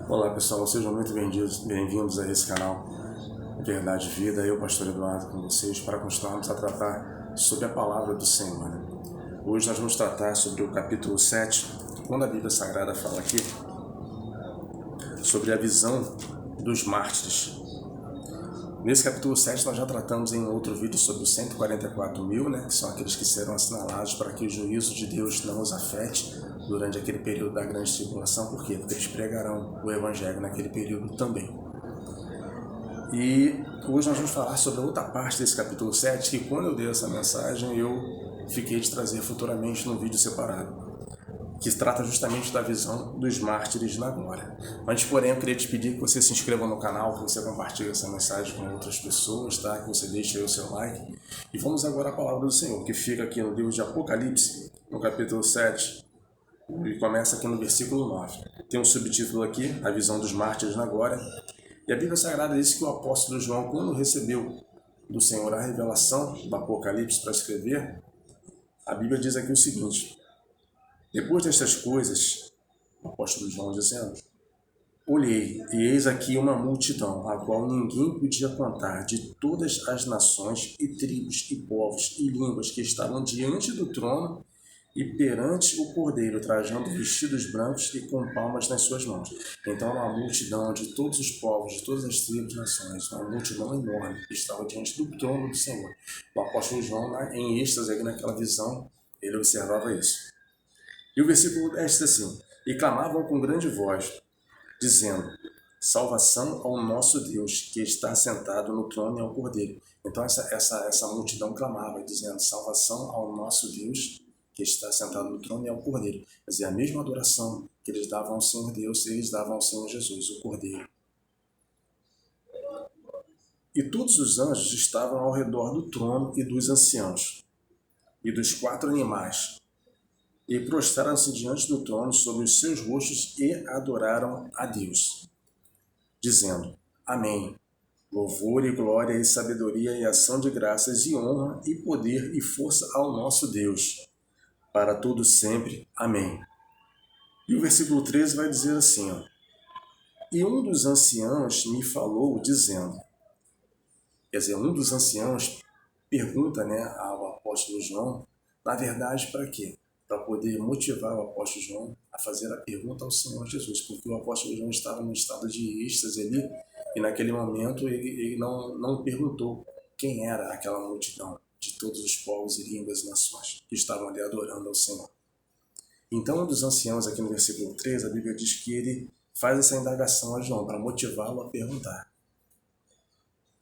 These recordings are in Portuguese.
Olá pessoal, sejam muito bem-vindos a esse canal Verdade e Vida. Eu, Pastor Eduardo, com vocês para continuarmos a tratar sobre a palavra do Senhor. Hoje nós vamos tratar sobre o capítulo 7, quando a Bíblia Sagrada fala aqui sobre a visão dos mártires. Nesse capítulo 7 nós já tratamos em outro vídeo sobre os 144 mil, que são aqueles que serão assinalados para que o juízo de Deus não os afete durante aquele período da grande tribulação. Por quê? Porque eles pregarão o Evangelho naquele período também. E hoje nós vamos falar sobre a outra parte desse capítulo 7, que quando eu dei essa mensagem eu fiquei de trazer futuramente num vídeo separado, que trata justamente da visão dos mártires na glória. Antes, porém, eu queria te pedir que você se inscreva no canal, que você compartilhe essa mensagem com outras pessoas, tá? Que você deixe aí o seu like. E vamos agora à palavra do Senhor, que fica aqui no livro de Apocalipse, no capítulo 7, e começa aqui no versículo 9. Tem um subtítulo aqui, a visão dos mártires na glória. E a Bíblia Sagrada diz que o apóstolo João, quando recebeu do Senhor a revelação do Apocalipse para escrever, a Bíblia diz aqui o seguinte: depois destas coisas, o apóstolo João dizendo, olhei, e eis aqui uma multidão, a qual ninguém podia contar, de todas as nações e tribos e povos e línguas que estavam diante do trono e perante o Cordeiro, trajando vestidos brancos e com palmas nas suas mãos. Então, uma multidão de todos os povos, de todas as tribos e nações, uma multidão enorme que estava diante do trono do Senhor. O apóstolo João, em êxtase, aqui naquela visão, ele observava isso. E o versículo 10 diz assim: e clamavam com grande voz, dizendo, salvação ao nosso Deus, que está sentado no trono e ao Cordeiro. Então essa multidão clamava, dizendo, salvação ao nosso Deus, que está sentado no trono e ao Cordeiro. Quer dizer, a mesma adoração que eles davam ao Senhor Deus, eles davam ao Senhor Jesus, o Cordeiro. E todos os anjos estavam ao redor do trono e dos anciãos, e dos 4 animais, e prostraram-se diante do trono sobre os seus rostos e adoraram a Deus, dizendo, amém, louvor e glória e sabedoria e ação de graças e honra e poder e força ao nosso Deus, para todo sempre. Amém. E o versículo 13 vai dizer assim, e um dos anciãos me falou, dizendo, quer dizer, um dos anciãos pergunta ao apóstolo João, na verdade, para quê? Para poder motivar o apóstolo João a fazer a pergunta ao Senhor Jesus, porque o apóstolo João estava num estado de êxtase ali, e naquele momento ele não perguntou quem era aquela multidão de todos os povos e línguas e nações que estavam ali adorando ao Senhor. Então, um dos anciãos, aqui no versículo 13, a Bíblia diz que ele faz essa indagação a João para motivá-lo a perguntar.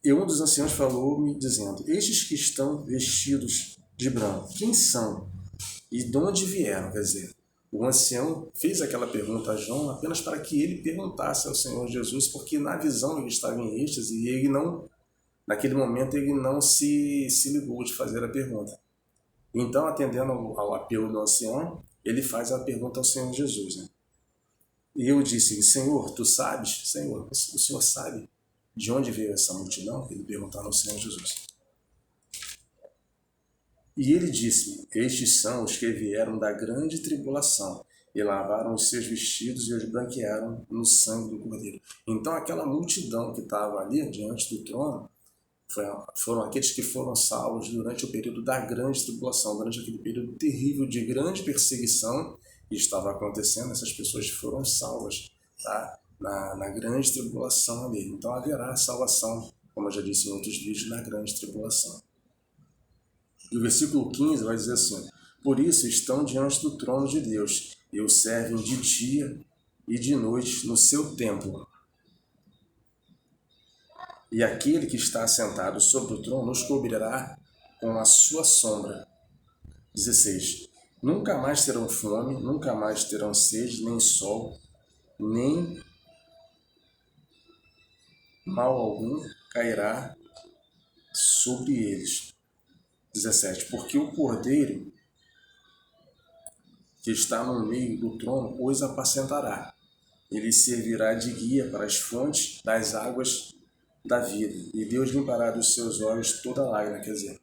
E um dos anciãos falou-me, dizendo, estes que estão vestidos de branco, quem são? E de onde vieram? Quer dizer, o ancião fez aquela pergunta a João apenas para que ele perguntasse ao Senhor Jesus, porque na visão ele estava em êxtase e ele não, naquele momento ele não se ligou de fazer a pergunta. Então, atendendo ao apelo do ancião, ele faz a pergunta ao Senhor Jesus. E eu disse, Senhor, tu sabes? Senhor, o Senhor sabe de onde veio essa multidão? Ele perguntava ao Senhor Jesus. E ele disse-me, estes são os que vieram da grande tribulação e lavaram os seus vestidos e os branquearam no sangue do Cordeiro. Então aquela multidão que estava ali diante do trono foram aqueles que foram salvos durante o período da grande tribulação, durante aquele período terrível de grande perseguição que estava acontecendo. Essas pessoas foram salvas, tá? na grande tribulação ali. Então haverá salvação, como eu já disse em outros vídeos, na grande tribulação. E o versículo 15 vai dizer assim, por isso estão diante do trono de Deus e o servem de dia e de noite no seu templo. E aquele que está assentado sobre o trono os cobrirá com a sua sombra. 16. Nunca mais terão fome, nunca mais terão sede, nem sol, nem mal algum cairá sobre eles. 17. Porque o Cordeiro que está no meio do trono os apacentará. Ele servirá de guia para as fontes das águas da vida. E Deus limpará dos seus olhos toda lágrima. Quer dizer,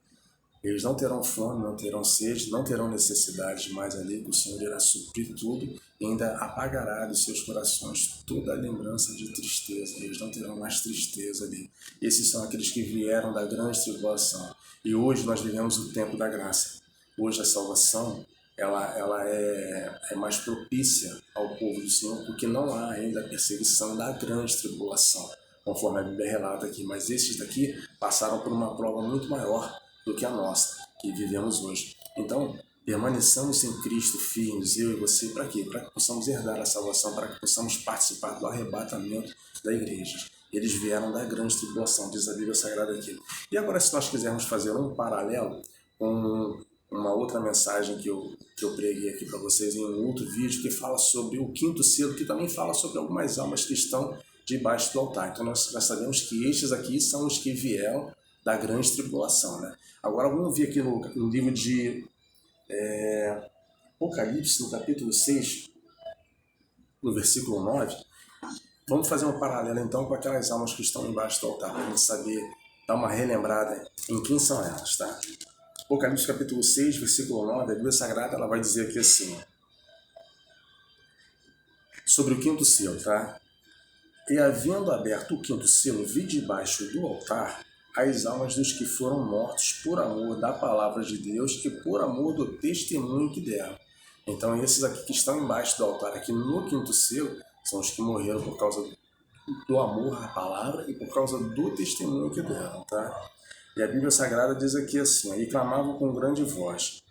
Eles não terão fome, não terão sede, não terão necessidade mais ali, que o Senhor irá suprir tudo e ainda apagará dos seus corações toda a lembrança de tristeza. Eles não terão mais tristeza ali. Esses são aqueles que vieram da grande tribulação. E hoje nós vivemos o tempo da graça. Hoje a salvação ela é mais propícia ao povo do Senhor, porque não há ainda a perseguição da grande tribulação, conforme a Bíblia relata aqui. Mas esses daqui passaram por uma prova muito maior do que a nossa, que vivemos hoje. Então, permaneçamos em Cristo firmes, eu e você, para quê? Para que possamos herdar a salvação, para que possamos participar do arrebatamento da igreja. Eles vieram da grande tribulação, diz a Bíblia Sagrada aqui. E agora, se nós quisermos fazer um paralelo com uma outra mensagem que eu preguei aqui para vocês em um outro vídeo, que fala sobre o quinto selo, que também fala sobre algumas almas que estão debaixo do altar. Então nós já sabemos que estes aqui são os que vieram da grande tribulação, né? Agora vamos ver aqui no livro de Apocalipse, no capítulo 6, no versículo 9. Vamos fazer um paralelo então com aquelas almas que estão embaixo do altar, para a gente saber, dar uma relembrada em quem são elas, tá? Apocalipse capítulo 6, versículo 9, a Bíblia Sagrada ela vai dizer aqui assim, sobre o quinto selo, tá? E havendo aberto o quinto selo, vi debaixo do altar as almas dos que foram mortos por amor da palavra de Deus e por amor do testemunho que deram. Então esses aqui que estão embaixo do altar, aqui no quinto selo, são os que morreram por causa do amor à palavra e por causa do testemunho que deram, tá? E a Bíblia Sagrada diz aqui assim, e clamavam com grande voz,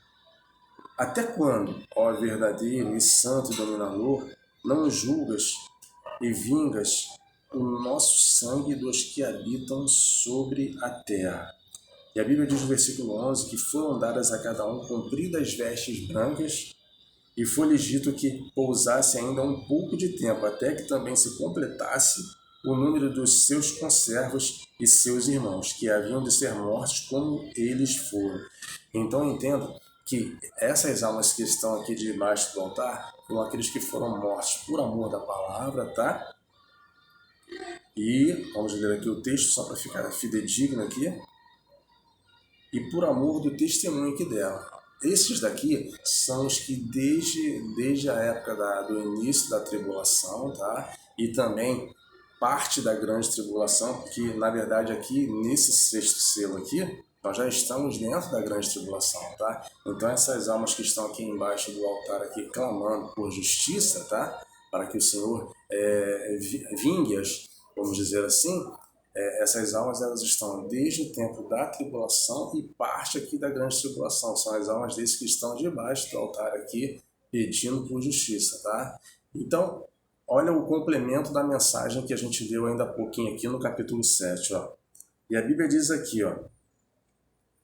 até quando, ó verdadeiro e santo dominador, não julgas e vingas o nosso sangue dos que habitam sobre a terra? E a Bíblia diz no versículo 11 que foram dadas a cada um compridas vestes brancas e foi-lhes dito que pousasse ainda um pouco de tempo, até que também se completasse o número dos seus conservos e seus irmãos, que haviam de ser mortos como eles foram. Então entendo que essas almas que estão aqui debaixo do altar foram aqueles que foram mortos por amor da palavra, tá? E vamos ler aqui o texto só para ficar fidedigno aqui. E por amor do testemunho que deram. Esses daqui são os que desde a época do início da tribulação, tá? E também parte da grande tribulação, porque na verdade aqui nesse sexto selo aqui, nós já estamos dentro da grande tribulação, tá? Então essas almas que estão aqui embaixo do altar aqui clamando por justiça, tá? Para que o Senhor vingue-as, vamos dizer assim, essas almas elas estão desde o tempo da tribulação e parte aqui da grande tribulação. São as almas desses que estão debaixo do altar aqui pedindo por justiça, tá? Então, olha o complemento da mensagem que a gente leu ainda há pouquinho aqui no capítulo 7, ó. E a Bíblia diz aqui, ó,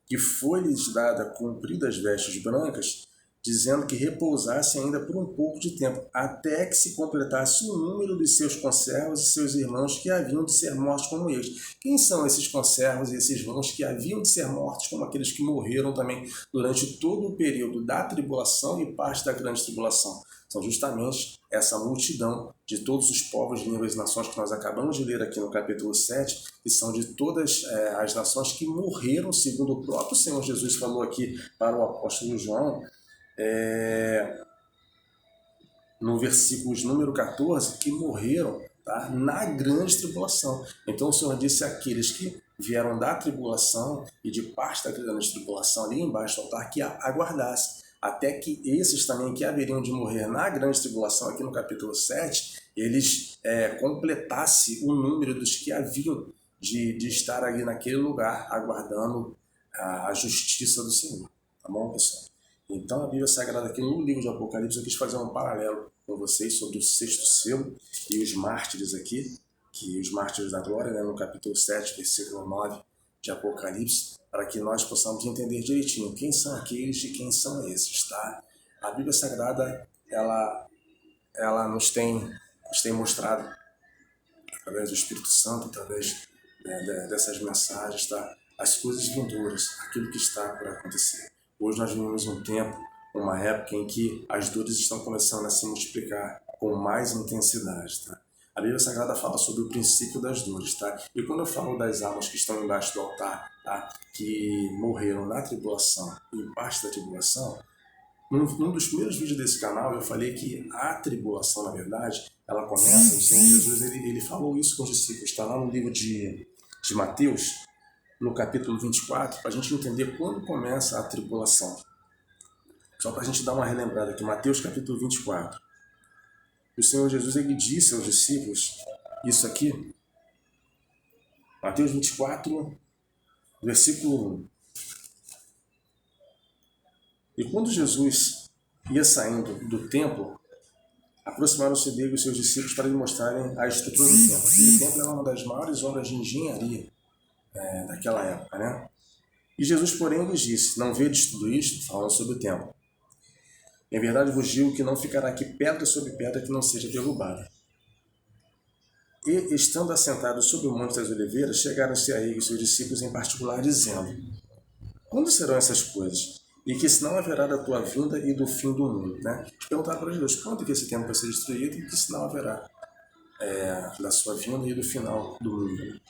que foi-lhes dada compridas vestes brancas, dizendo que repousasse ainda por um pouco de tempo, até que se completasse o número dos seus conservos e seus irmãos que haviam de ser mortos como eles. Quem são esses conservos e esses irmãos que haviam de ser mortos como aqueles que morreram também durante todo o período da tribulação e parte da grande tribulação? São justamente essa multidão de todos os povos, línguas e nações que nós acabamos de ler aqui no capítulo 7, que são de todas as nações que morreram, segundo o próprio Senhor Jesus falou aqui para o apóstolo João, no versículo número 14, que morreram, tá, na grande tribulação. Então o Senhor disse àqueles que vieram da tribulação e de parte da grande tribulação ali embaixo do altar que aguardassem, até que esses também que haveriam de morrer na grande tribulação, aqui no capítulo 7, eles completassem o número dos que haviam de estar ali naquele lugar, aguardando a justiça do Senhor. Tá bom, pessoal? Então a Bíblia Sagrada aqui no livro de Apocalipse, eu quis fazer um paralelo com vocês sobre o sexto selo e os mártires aqui, que os mártires da glória, né, no capítulo 7, versículo 9 de Apocalipse, para que nós possamos entender direitinho quem são aqueles e quem são esses, tá? A Bíblia Sagrada, ela nos tem mostrado, através do Espírito Santo, através dessas mensagens, tá? As coisas vindouras, aquilo que está por acontecer. Hoje nós vivemos um tempo, uma época em que as dores estão começando a se multiplicar com mais intensidade, tá? A Bíblia Sagrada fala sobre o princípio das dores, tá? E quando eu falo das almas que estão embaixo do altar, tá? Que morreram na tribulação e em parte da tribulação, num dos primeiros vídeos desse canal eu falei que a tribulação, na verdade, ela começa, o Senhor Jesus, ele falou isso com os discípulos, está lá no livro de Mateus, no capítulo 24, para a gente entender quando começa a tribulação. Só para a gente dar uma relembrada aqui, Mateus capítulo 24. O Senhor Jesus, ele disse aos discípulos isso aqui, Mateus 24, versículo 1. E quando Jesus ia saindo do templo, aproximaram-se dele os seus discípulos para lhe mostrarem a estrutura do templo. Aquele templo era uma das maiores obras de engenharia daquela época, né? E Jesus, porém, lhes disse, não vedes tudo isto? Falando sobre o templo. Em verdade vos digo que não ficará aqui pedra sobre pedra que não seja derrubada. E, estando assentados sobre o Monte das Oliveiras, chegaram-se a ele os seus discípulos em particular, dizendo, quando serão essas coisas? E que sinal haverá da tua vinda e do fim do mundo? Né? Perguntaram para Jesus, quando que esse templo vai ser destruído e que sinal haverá da sua vinda e do final do mundo?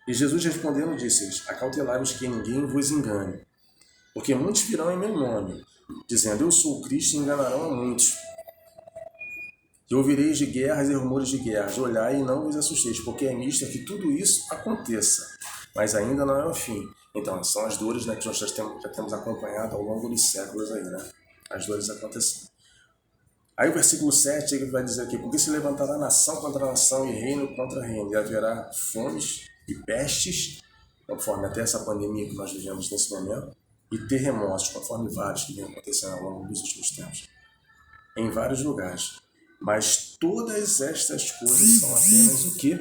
E Jesus respondendo disse-lhes, acautelai-vos que ninguém vos engane, porque muitos virão em meu nome, dizendo, eu sou o Cristo, e enganarão a muitos. E ouvireis de guerras e rumores de guerras, olhai e não vos assusteis, porque é misto que tudo isso aconteça, mas ainda não é o fim. Então, são as dores, né, que nós já temos acompanhado ao longo dos séculos aí, né? As dores acontecendo. Aí o versículo 7 ele vai dizer aqui, porque se levantará nação contra nação e reino contra reino, e haverá fomes e pestes, conforme até essa pandemia que nós vivemos nesse momento, e terremotos, conforme vários que vêm acontecendo ao longo dos últimos tempos, em vários lugares. Mas todas estas coisas são apenas o quê?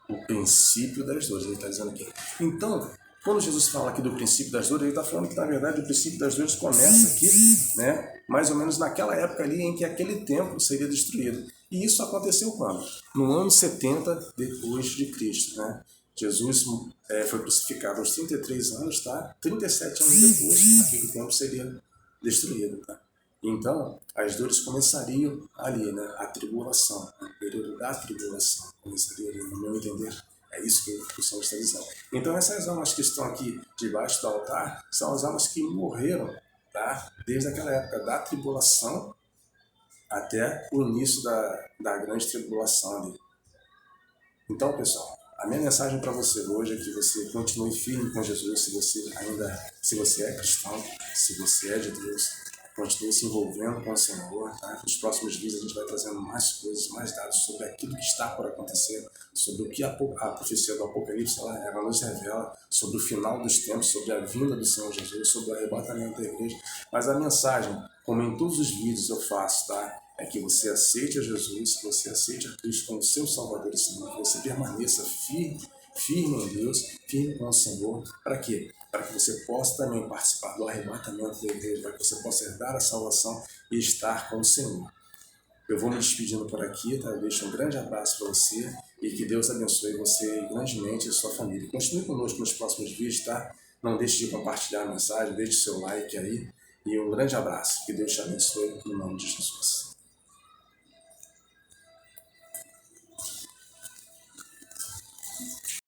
O princípio das dores. Ele está dizendo aqui. Então, quando Jesus fala aqui do princípio das dores, ele está falando que, na verdade, o princípio das dores começa aqui, né, mais ou menos naquela época ali em que aquele templo seria destruído. E isso aconteceu quando? No ano 70 depois de Cristo, né? Jesus foi crucificado aos 33 anos, tá? 37 anos depois, aquele templo seria destruído, tá? Então, as dores começariam ali, né? A tribulação, o período da tribulação começaria ali, no meu entender. É isso que o Senhor está dizendo. Então, essas almas que estão aqui debaixo do altar são as almas que morreram, tá? Desde aquela época da tribulação até o início da grande tribulação ali. Então, pessoal, a minha mensagem para você hoje é que você continue firme com Jesus, se você é cristão, se você é de Deus. Continue se envolvendo com o Senhor, tá? Nos próximos vídeos a gente vai trazendo mais coisas, mais dados sobre aquilo que está por acontecer, sobre o que a profecia do Apocalipse ela nos revela, sobre o final dos tempos, sobre a vinda do Senhor Jesus, sobre o arrebatamento da igreja. Mas a mensagem, como em todos os vídeos eu faço, tá? É que você aceite a Jesus, que você aceite a Cristo como seu Salvador e Senhor, que você permaneça firme em Deus, firme com o Senhor. Para quê? Para que você possa também participar do arrebatamento da igreja, para que você possa herdar a salvação e estar com o Senhor. Eu vou me despedindo por aqui, tá? Eu deixo um grande abraço para você e que Deus abençoe você grandemente e a sua família. Continue conosco nos próximos vídeos, tá? Não deixe de compartilhar a mensagem, deixe seu like aí e um grande abraço. Que Deus te abençoe no nome de Jesus.